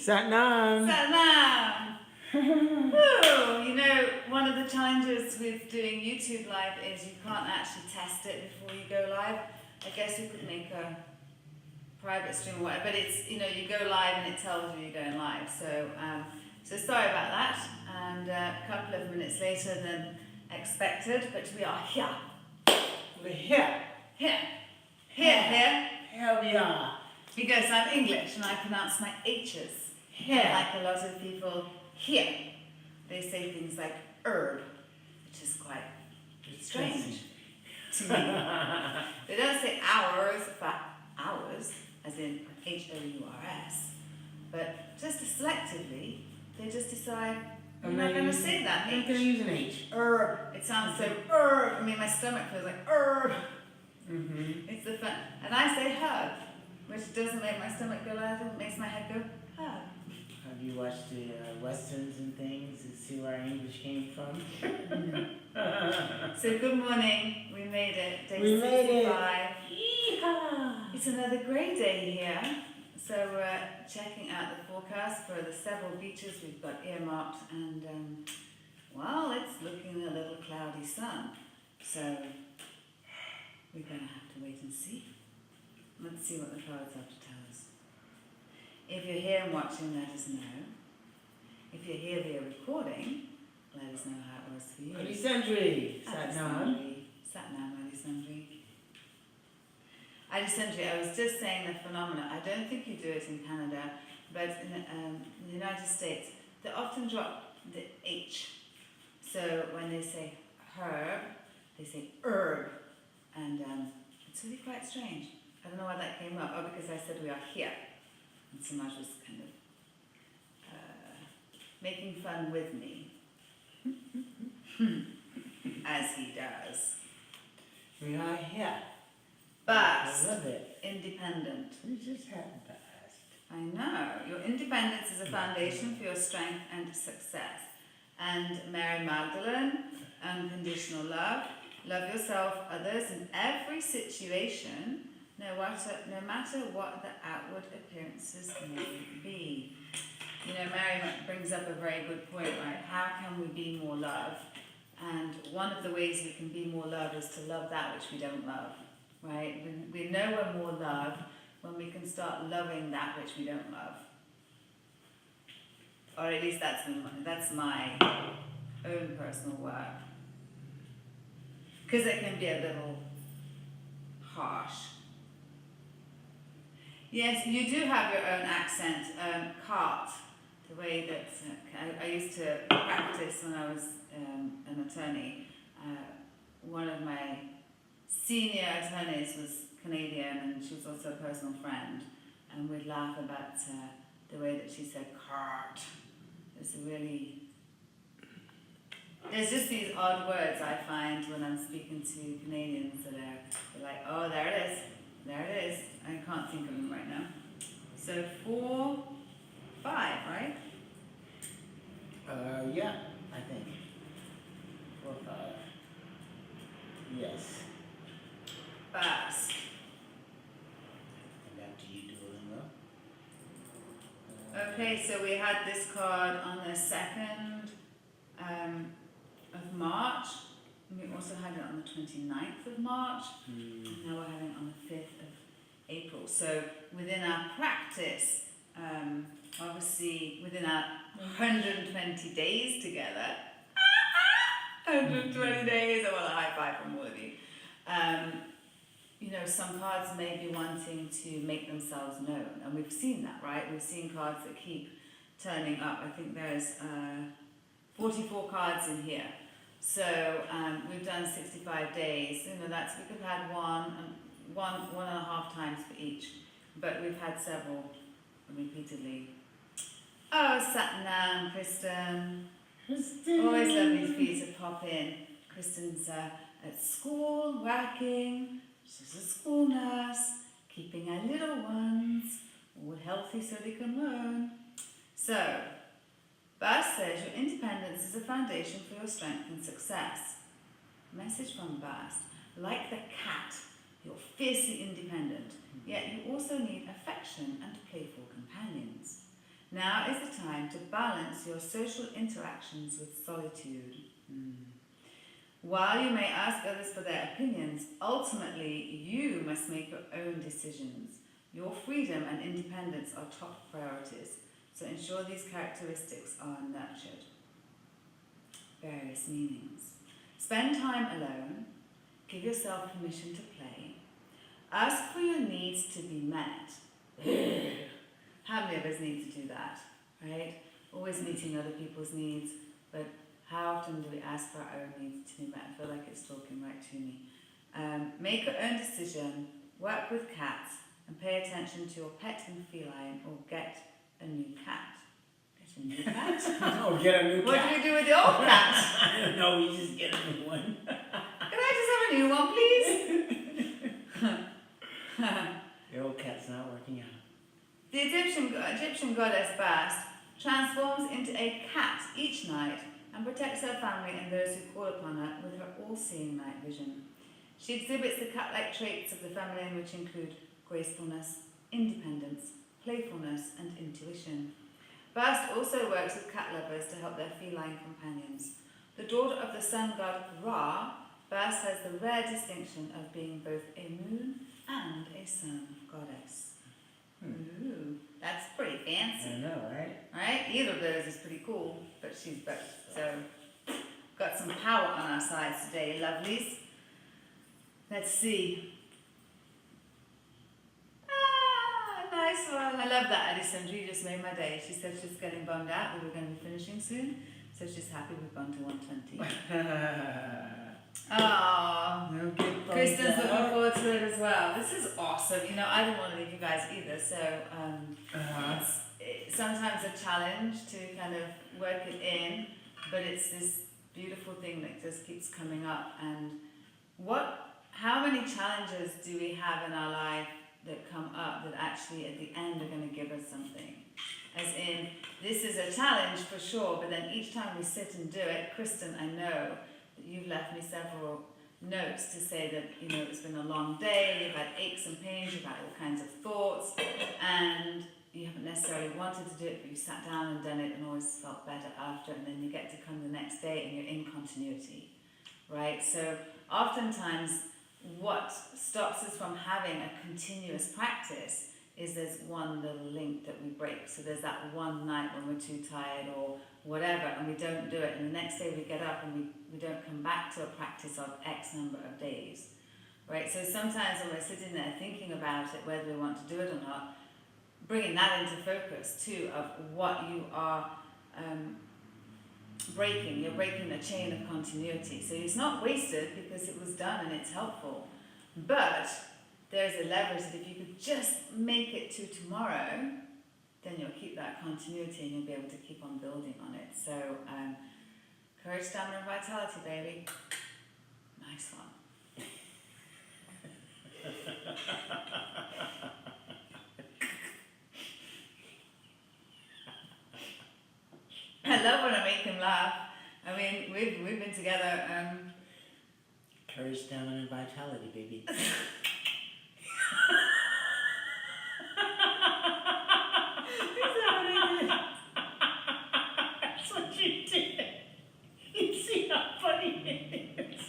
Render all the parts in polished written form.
Satnam! Satnam! Ooh, you know, one of the challenges with doing YouTube Live is you can't actually test it before you go live. I guess you could make a private stream or whatever, but it's, you know, you go live and it tells you you're going live. So, so sorry about that. And a couple of minutes later than expected, but we are here. We're here. Here. Here. Here we are. Because I'm English and I pronounce my H's. Here. Like a lot of people here. They say things like herb, which is quite strange to me. They don't say hours, for hours, as in H-O-U-R-S, but just selectively, they just decide, I'm not going to say that H. I'm going to use an H. Herb. It sounds so herb. I mean, my stomach feels like herb. Mm-hmm. It's the fun. And I say herb, which doesn't make my stomach go loud, it makes my head go herb. Have you watched the westerns and things and see where our English came from? So good morning. We made it. Day We 65. made it. Yeehaw! It's another great day here. So we're checking out the forecast for the several beaches we've got earmarked, and well, it's looking a little cloudy sun. So we're going to have to wait and see. Let's see what the clouds have to tell us. If you're here and watching, let us know. If you're here via recording, let us know how it was for you. Adi Sandri. Satnam. Satnam, Adi Sandri. Adi Sandri, I was just saying the phenomena. I don't think you do it in Canada, but in the United States, they often drop the H. So when they say herb, they say herb. And it's really quite strange. I don't know why that came up. Oh, because I said we are here. And Samaj was kind of making fun with me. As he does. We are here. But I love it. independent. We just had past. I know. Your independence is a foundation for your strength and success. And Mary Magdalene, unconditional love. Love yourself, others, in every situation, no matter what the outward appearances may be. You know, Mary brings up a very good point, right? How can we be more love? And one of the ways we can be more love is to love that which we don't love, right? We know we're more love when we can start loving that which we don't love. Or at least that's my own personal work. Because it can be a little harsh. Yes, you do have your own accent, cart, the way that I used to practice when I was an attorney. One of my senior attorneys was Canadian and she was also a personal friend, and we'd laugh about the way that she said cart. It's really... There's just these odd words I find when I'm speaking to Canadians that they're like, oh, there it is. I can't think of them right now. So 4, 5, right? Yeah, I think. 4, 5. Yes. Fast. And after you Duolingo. Okay, so we had this card on the 2nd of March. And we also had it on the 29th of March. And now we're having it on the 5th of April. So within our practice, obviously within our 120 days together, 120 days, I want a high five from all of you. You know, some cards may be wanting to make themselves known, and we've seen that, right? We've seen cards that keep turning up. I think there's 44 cards in here. So we've done 65 days. You know, that's, we could have had one and a half times for each, but we've had several repeatedly. Oh, Satnam, Kristen. Always lovely for you to pop in. Kristen's at school, working. She's a school nurse, keeping our little ones all healthy so they can learn. So, Bas says your independence is a foundation for your strength and success. Message from Bas. Like the cat, you're fiercely independent, yet you also need affection and playful companions. Now is the time to balance your social interactions with solitude. While you may ask others for their opinions, ultimately you must make your own decisions. Your freedom and independence are top priorities, so ensure these characteristics are nurtured. Various meanings. Spend time alone. Give yourself permission to play. Ask for your needs to be met. How many of us need to do that, right? Always meeting other people's needs, but how often do we ask for our own needs to be met? I feel like it's talking right to me. Make your own decision, work with cats, and pay attention to your pet and feline, or get a new cat. Get a new cat? Oh, get a new cat. What do we do with the old cat? I don't know, we just get a new one. Can I just have a new one, please? The old cat's not working out. The Egyptian goddess Bast transforms into a cat each night and protects her family and those who call upon her with her all-seeing night vision. She exhibits the cat-like traits of the feminine, which include gracefulness, independence, playfulness, and intuition. Bast also works with cat lovers to help their feline companions. The daughter of the sun god Ra, Bast has the rare distinction of being both a moon and a sun goddess. Ooh, that's pretty fancy. I know, right? Right? Either of those is pretty cool, but she's both. So, got some power on our sides today, lovelies. Let's see. Nice one. I love that, Addison. You just made my day. She said she's getting bummed out. We were going to be finishing soon, so she's happy we've gone to 120. Oh, Kristen's looking forward to it as well. This is awesome. You know, I didn't want to leave you guys either, so it's sometimes a challenge to kind of work it in, but it's this beautiful thing that just keeps coming up. And how many challenges do we have in our life that come up that actually at the end are going to give us something? As in, this is a challenge for sure, but then each time we sit and do it, Kristen, I know that you've left me several notes to say that, you know, it's been a long day, you've had aches and pains, you've had all kinds of thoughts, and you haven't necessarily wanted to do it, but you sat down and done it and always felt better after, and then you get to come the next day and you're in continuity, right? So oftentimes what stops us from having a continuous practice is there's one little link that we break. So there's that one night when we're too tired or whatever, and we don't do it, and the next day we get up and we don't come back to a practice of X number of days, right? So sometimes when we're sitting there thinking about it, whether we want to do it or not, bringing that into focus too of what you are breaking. You're breaking the chain of continuity. So it's not wasted because it was done and it's helpful, but there's a leverage that if you could just make it to tomorrow, then you'll keep that continuity and you'll be able to keep on building on it. So, courage, stamina, and vitality, baby. Nice one. I love when I make him laugh. I mean, we've been together. Courage, stamina, and vitality, baby. That's what you did. You see how funny it is.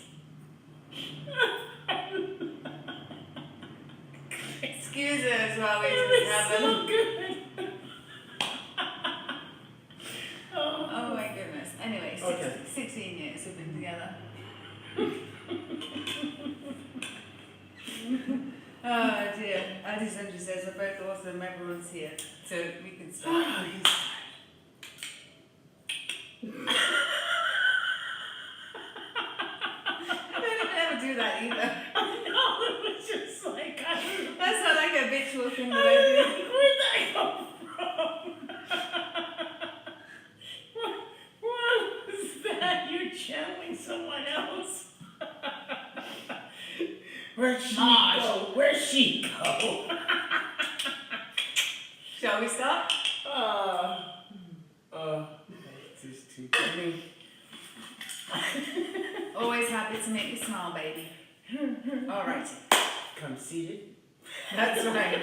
Excuse us while we It was so have good. Oh my goodness. Anyway, Okay. 16 years we've been together. Oh dear. Addison just says we're both awesome, everyone's here. So we can start. Oh, he's I don't ever do that either. no, it was just like, That's not like a habitual thing that I do. where'd that come from? what was that? You're channeling someone else? Where'd she go? Where'd she go? Shall we start? It's too funny. Always happy to make you smile, baby. Alright. Come seated. That's right.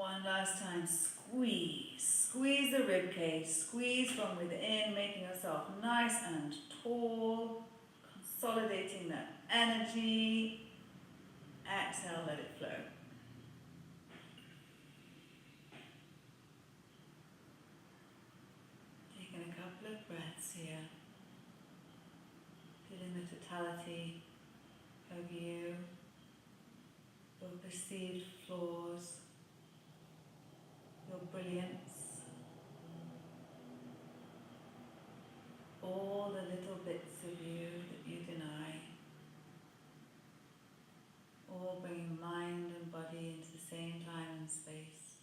One last time, squeeze. Squeeze the rib cage, squeeze from within, making yourself nice and tall, consolidating that energy. Exhale, let it flow. Taking a couple of breaths here, feeling the totality of you, your perceived flaws, your brilliance, all the little bits of you that you deny, all bringing mind and body into the same time and space.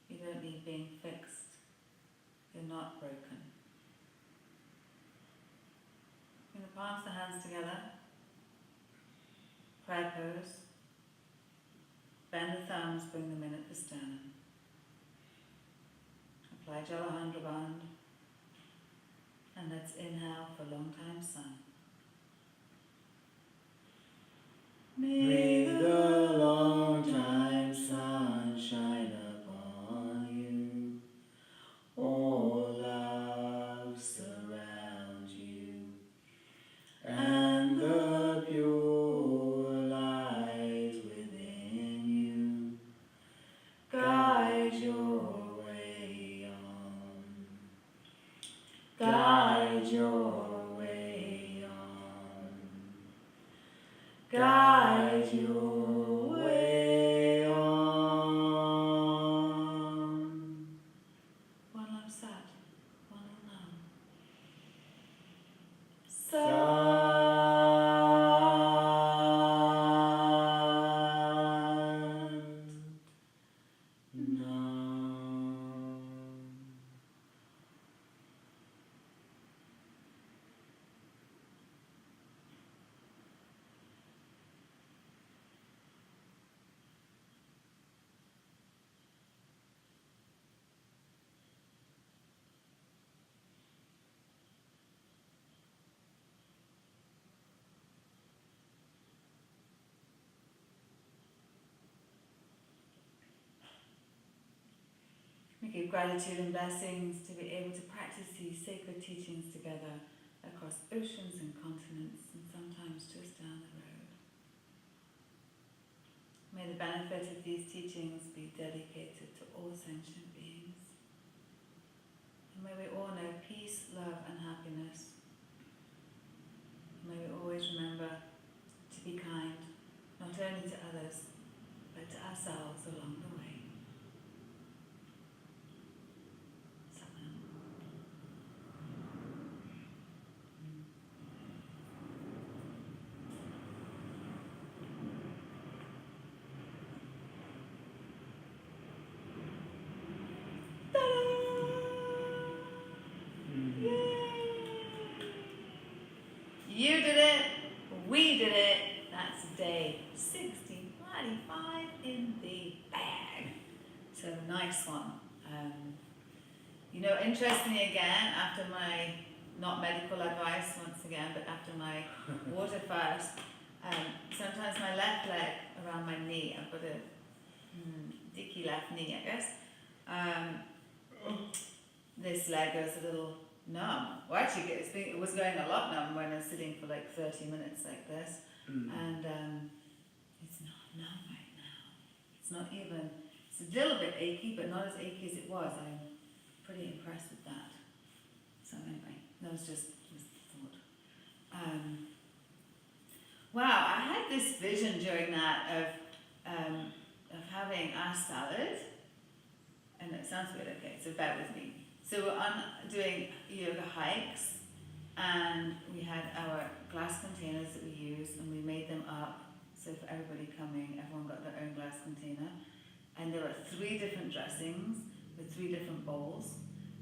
You don't need being fixed. You're not broken. Bring the palms of the hands together. Prayer pose. Bend the thumbs, bring them in at the sternum. Apply Jalandhara Bandh. And let's inhale for long time sun. May the long time sun shine upon you. All love surround you. And the pure light within you guide your way on. Guide your way on. Guide your way on. One love sat, one love nam. We give gratitude and blessings to be able to practice these sacred teachings together across oceans and continents and sometimes just down the road. May the benefit of these teachings be dedicated to all sentient beings. And may we all know peace, love and happiness. May we always remember to be kind, not only to others, but to ourselves along the way. You did it, we did it. That's day 65 in the bag. So nice one. Interestingly again, after my, not medical advice once again, but after my water fast, sometimes my left leg around my knee, I've got a dicky left knee, I guess. This leg goes a little numb. Well, actually, it was going a lot numb when I was sitting for like 30 minutes like this. And it's not numb right now. It's not even, it's a little bit achy, but not as achy as it was. I'm pretty impressed with that. So anyway, that was just a thought. Wow, I had this vision during that of having our salad, and it sounds weird, okay, so bear with me. So we're doing yoga hikes, and we had our glass containers that we used, and we made them up. So for everybody coming, everyone got their own glass container. And there were 3 different dressings with 3 different bowls.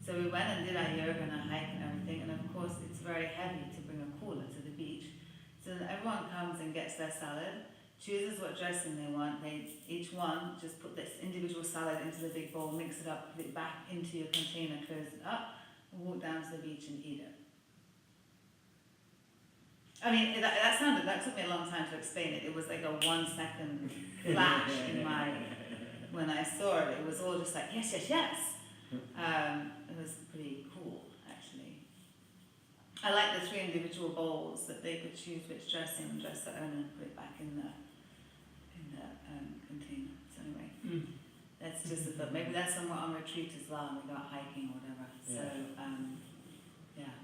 So we went and did our yoga and our hike and everything, and of course it's very heavy to bring a cooler to the beach. So then everyone comes and gets their salad, chooses what dressing they want. They each one just put this individual salad into the big bowl, mix it up, put it back into your container, close it up, and walk down to the beach and eat it. I mean, that took me a long time to explain it. It was like a 1 second flash in my, when I saw it, it was all just like, yes, yes, yes. It was pretty cool, actually. I like the 3 individual bowls that they could choose which dressing and dress their own and put it back in the container. So anyway, that's just a thought. Maybe that's somewhere on retreat as well, and we go out hiking or whatever. So, yeah.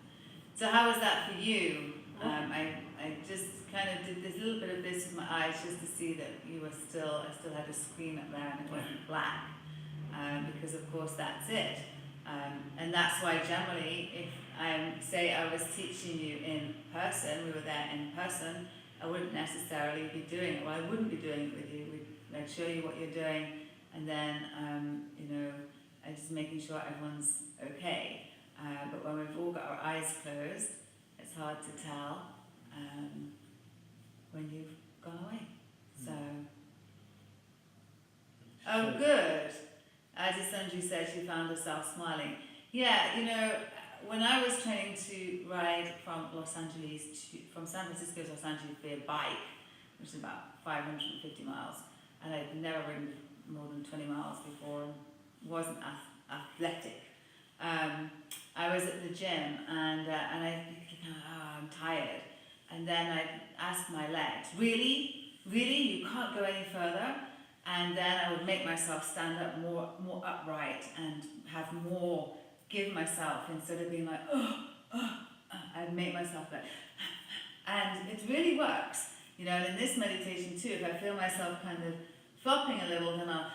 So how was that for you? I just kind of did this little bit of this with my eyes just to see that you were still, I still had a screen up there and it wasn't black, because of course that's it. And that's why generally, if say I was teaching you in person, we were there in person, I wouldn't necessarily be doing it. Well, I wouldn't be doing it with you. I'd show you what you're doing, and then, I'm just making sure everyone's okay. But when we've all got our eyes closed, it's hard to tell when you've gone away. So, oh good. Adi Sanju said she found herself smiling. Yeah, when I was training to ride from from San Francisco to Los Angeles via bike, which is about 550 miles, and I'd never ridden more than 20 miles before, wasn't athletic. I was at the gym and I think, I'm tired. And then I asked my legs, really? You can't go any further? And then I would make myself stand up more upright and have more, give myself, instead of being like, I'd make myself like, and it really works. And in this meditation too, if I feel myself kind of flopping a little, then I'll,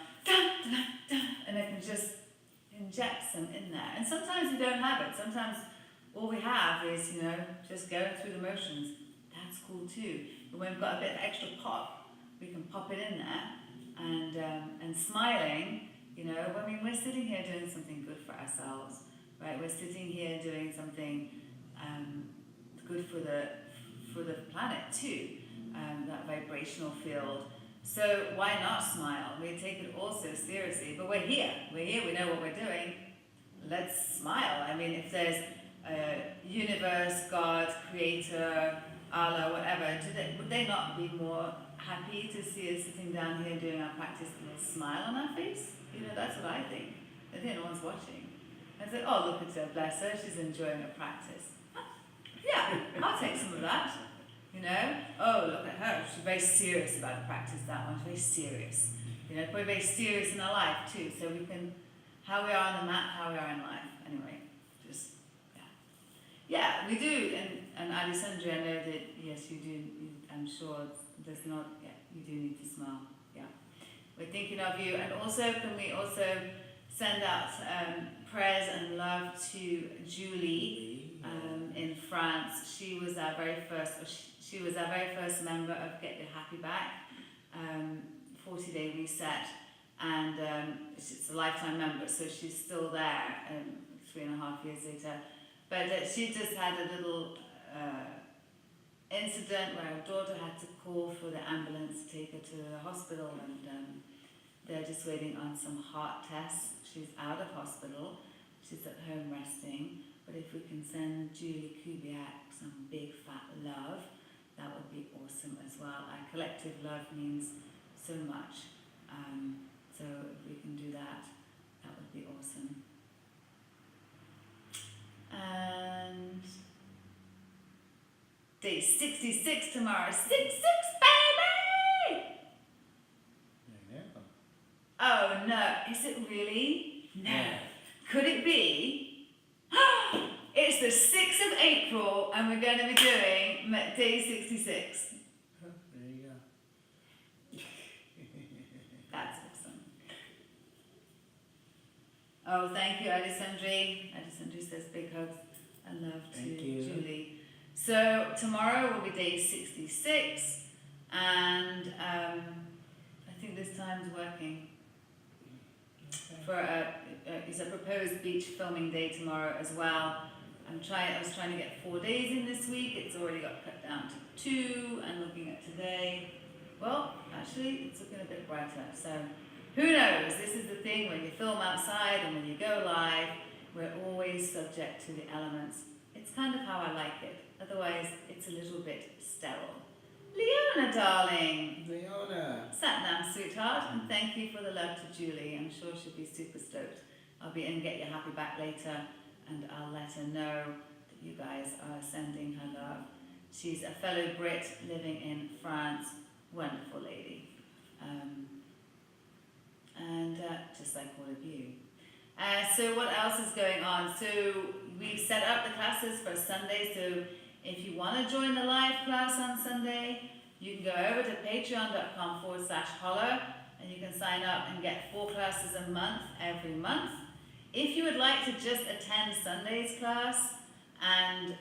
and I can just inject some in there. And sometimes we don't have it. Sometimes all we have is, just going through the motions. That's cool too. But when we've got a bit of extra pop, we can pop it in there. And smiling, when we're sitting here doing something good for ourselves, right? We're sitting here doing something good for the planet too, that vibrational field. So why not smile? We take it all so seriously, but we're here, we know what we're doing. Let's smile. I mean, if there's a universe, God, creator, Allah, whatever, would they not be more happy to see us sitting down here doing our practice with a smile on our face? That's what I think. I think no one's watching. I say, oh, look at her, bless her, she's enjoying her practice. Yeah, I'll take some of that. Oh, look at her, she's very serious about the practice, that one, she's very serious. We're very serious in our life too, so we can, how we are on the mat, how we are in life. Anyway, just, yeah, we do, and Alessandra, I know that, yes, you do, I'm sure there's not, you do need to smile, We're thinking of you, and also, can we also send out prayers and love to Julie in France. She was our very first member of Get Your Happy Back, 40-day reset, and it's a lifetime member, so she's still there 3.5 years later. But she just had a little incident where her daughter had to call for the ambulance to take her to the hospital, and they're just waiting on some heart tests. She's out of hospital, she's at home resting, but if we can send Julie Kubiak some big fat love, that would be awesome as well. Our collective love means so much, so if we can do that, that would be awesome. And day 66 tomorrow, 66 baby! Oh no, is it really? No. Could it be? It's the 6th of April and we're going to be doing day 66. There you go. That's awesome. Oh, thank you, Alessandri. Alessandri says big hugs and love to Julie. So tomorrow will be day 66, and I think this time's working. It's a proposed beach filming day tomorrow as well. I was trying to get 4 days in this week. It's already got cut down to 2, and looking at today, well, actually, it's looking a bit brighter. So who knows? This is the thing, when you film outside and when you go live, we're always subject to the elements. It's kind of how I like it. Otherwise, it's a little bit sterile. Leona, darling. Leona. Satnam, sweetheart, and thank you for the love to Julie. I'm sure she'll be super stoked. I'll be in Get Your Happy back later, and I'll let her know that you guys are sending her love. She's a fellow Brit living in France. Wonderful lady. And just like all of you. So what else is going on? So we set up the classes for Sunday. So if you want to join the live class on Sunday, you can go over to patreon.com/holler and you can sign up and get 4 classes a month every month. If you would like to just attend Sunday's class and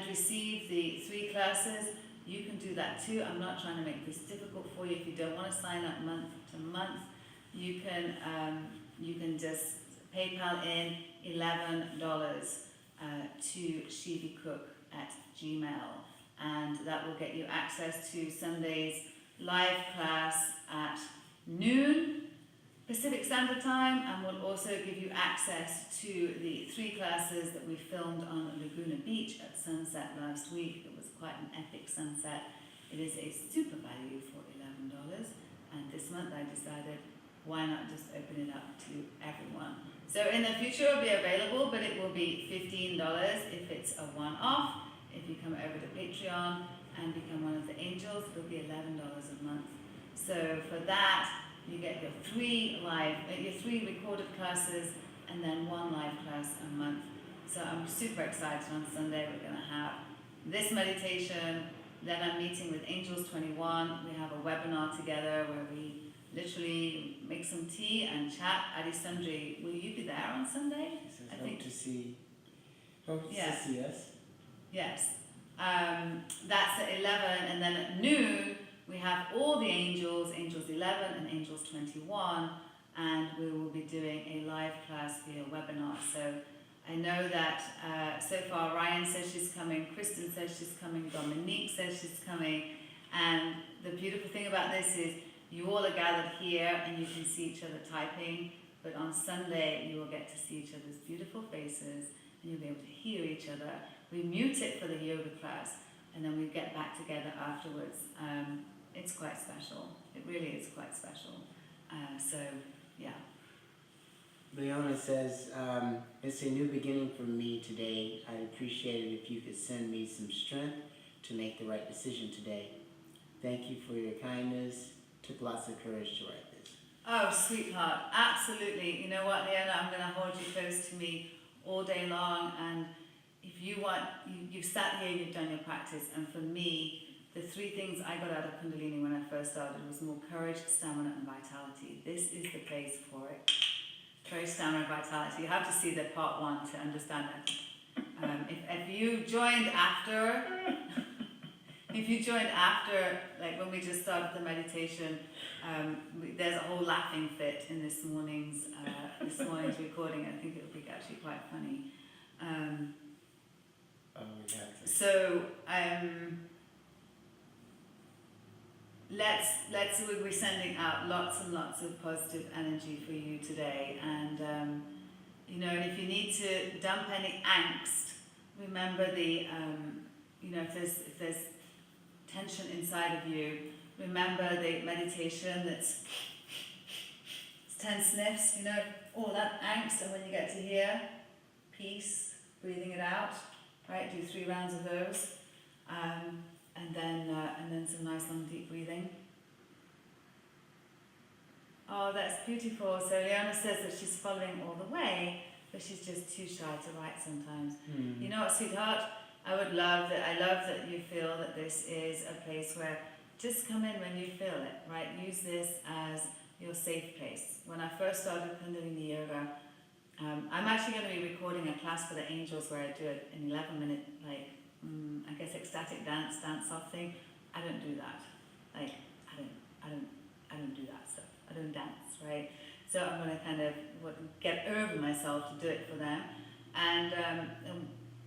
receive the 3 classes, you can do that too. I'm not trying to make this difficult for you. If you don't want to sign up month to month, you can just PayPal in $11 to shivicook@gmail, and that will get you access to Sunday's live class at noon Pacific Standard Time, and will also give you access to the 3 classes that we filmed on Laguna Beach at sunset last week. It was quite an epic sunset. It is a super value for $11, and this month I decided why not just open it up to everyone. So in the future it will be available, but it will be $15 if it's a one-off. If you come over to Patreon and become one of the angels, it will be $11 a month. So for that, you get your 3 recorded classes and then 1 live class a month. So I'm super excited. On Sunday we're going to have this meditation, then I'm meeting with Angels 21. We have a webinar together where we literally make some tea and chat. Adi Sundri, will you be there on Sunday? I think to see. Hope to see us. Yes. That's at 11, and then at noon we have all the angels, Angels 11 and Angels 21, and we will be doing a live class via webinar. So I know that so far Ryan says she's coming, Kristen says she's coming, Dominique says she's coming, and the beautiful thing about this is you all are gathered here and you can see each other typing, but on Sunday you will get to see each other's beautiful faces and you'll be able to hear each other. We mute it for the yoga class and then we get back together afterwards. It's quite special. It really is quite special. So, yeah. Leona says, it's a new beginning for me today. I'd appreciate it if you could send me some strength to make the right decision today. Thank you for your kindness. Took lots of courage to write this. Oh, sweetheart, absolutely. You know what, Leona, I'm going to hold you close to me all day long, and if you want, you've sat here, you've done your practice, and for me, the 3 things I got out of Kundalini when I first started was more courage, stamina, and vitality. This is the place for it. Courage, stamina, and vitality. You have to see the part 1 to understand it. If you joined after... If you joined after, like when we just started the meditation, there's a whole laughing fit in this morning's recording. I think it would be actually quite funny. We'll be sending out lots and lots of positive energy for you today, and and if you need to dump any angst, remember the if there's tension inside of you, remember the meditation that's 10 sniffs, all that angst, and when you get to here, peace, breathing it out, right? Do 3 rounds of those, and then some nice long deep breathing. Oh, that's beautiful. So Leona says that she's following all the way, but she's just too shy to write sometimes. You know what, sweetheart? I love that you feel that this is a place where just come in when you feel it, right? Use this as your safe place. When I first started Kundalini Yoga, I'm actually going to be recording a class for the angels where I do it in 11-minute, I guess ecstatic dance off thing. I don't do that. I don't do that stuff. I don't dance, right? So I'm going to kind of get over myself to do it for them. And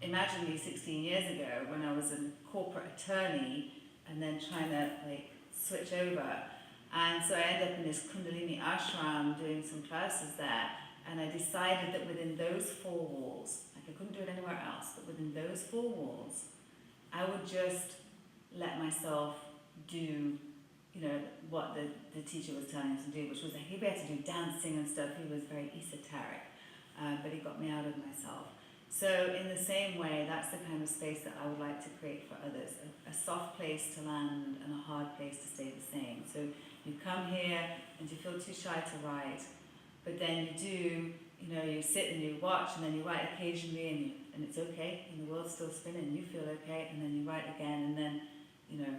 imagine me 16 years ago when I was a corporate attorney and then trying to switch over. And so I ended up in this Kundalini ashram doing some classes there, and I decided that within those 4 walls, I I couldn't do it anywhere else, but within those four walls, I would just let myself do, you know, what the teacher was telling us to do, which was like, he'd be able to do dancing and stuff. He was very esoteric, but he got me out of myself. So in the same way, that's the kind of space that I would like to create for others, a soft place to land and a hard place to stay the same. So you come here and you feel too shy to write, but then you do, you know, you sit and you watch and then you write occasionally and it's okay, and the world's still spinning, you feel okay, and then you write again, and then, you know,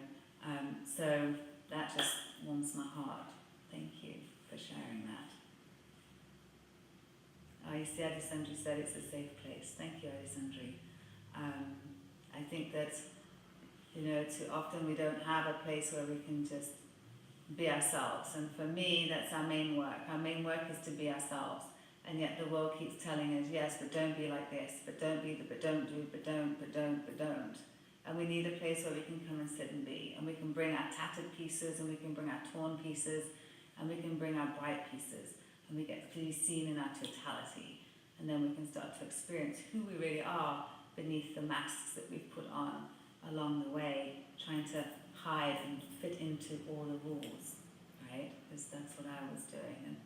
so that just warms my heart. Thank you for sharing that. Oh, you see, Adisandri said it's a safe place. Thank you, Adisandri. I think that, you know, too often we don't have a place where we can just be ourselves. And for me, that's our main work. Our main work is to be ourselves. And yet the world keeps telling us, yes, but don't be like this, but don't be, but don't do, but don't, but don't, but don't. And we need a place where we can come and sit and be. And we can bring our tattered pieces, and we can bring our torn pieces, and we can bring our bright pieces. And we get to be seen in our totality. And then we can start to experience who we really are beneath the masks that we've put on along the way, trying to hide and fit into all the rules, right? Because that's what I was doing. And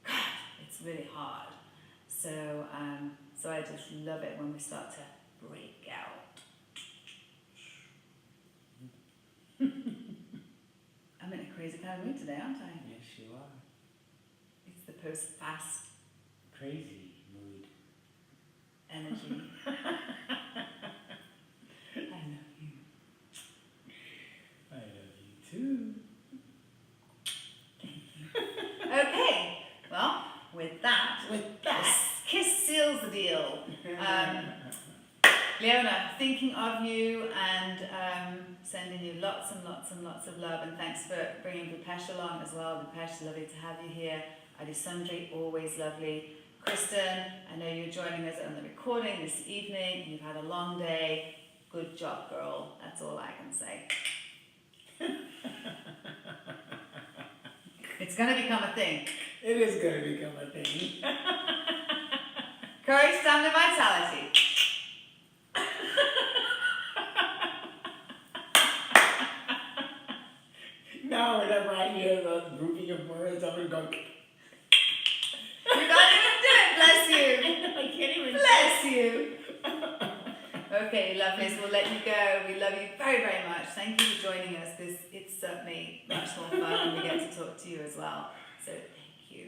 God, it's really hard. So, so I just love it when we start to break out. I'm in a crazy kind of mood today, aren't I? Yes, you are. It's the post-fast Crazy mood. energy. I love you. I love you too. Okay, well, with that, kiss seals the deal. Leona, thinking of you and sending you lots and lots and lots of love, and thanks for bringing Bupesh along as well. Bupesh, lovely to have you here. Adisandri, always lovely. Kristen, I know you're joining us on the recording this evening. You've had a long day. Good job, girl. That's all I can say. It's going to become a thing. It is going to become a thing. Courage, stamina, vitality. Now, whenever I hear the grouping of words, I'm going to go. You can't even do it, bless you. I can't even. Bless you. Okay, lovelies, we'll let you go. We love you very, very much. Thank you for joining us. It's certainly much more fun when we get to talk to you as well. So thank you.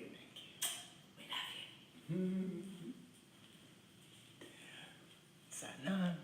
We love you. Sana.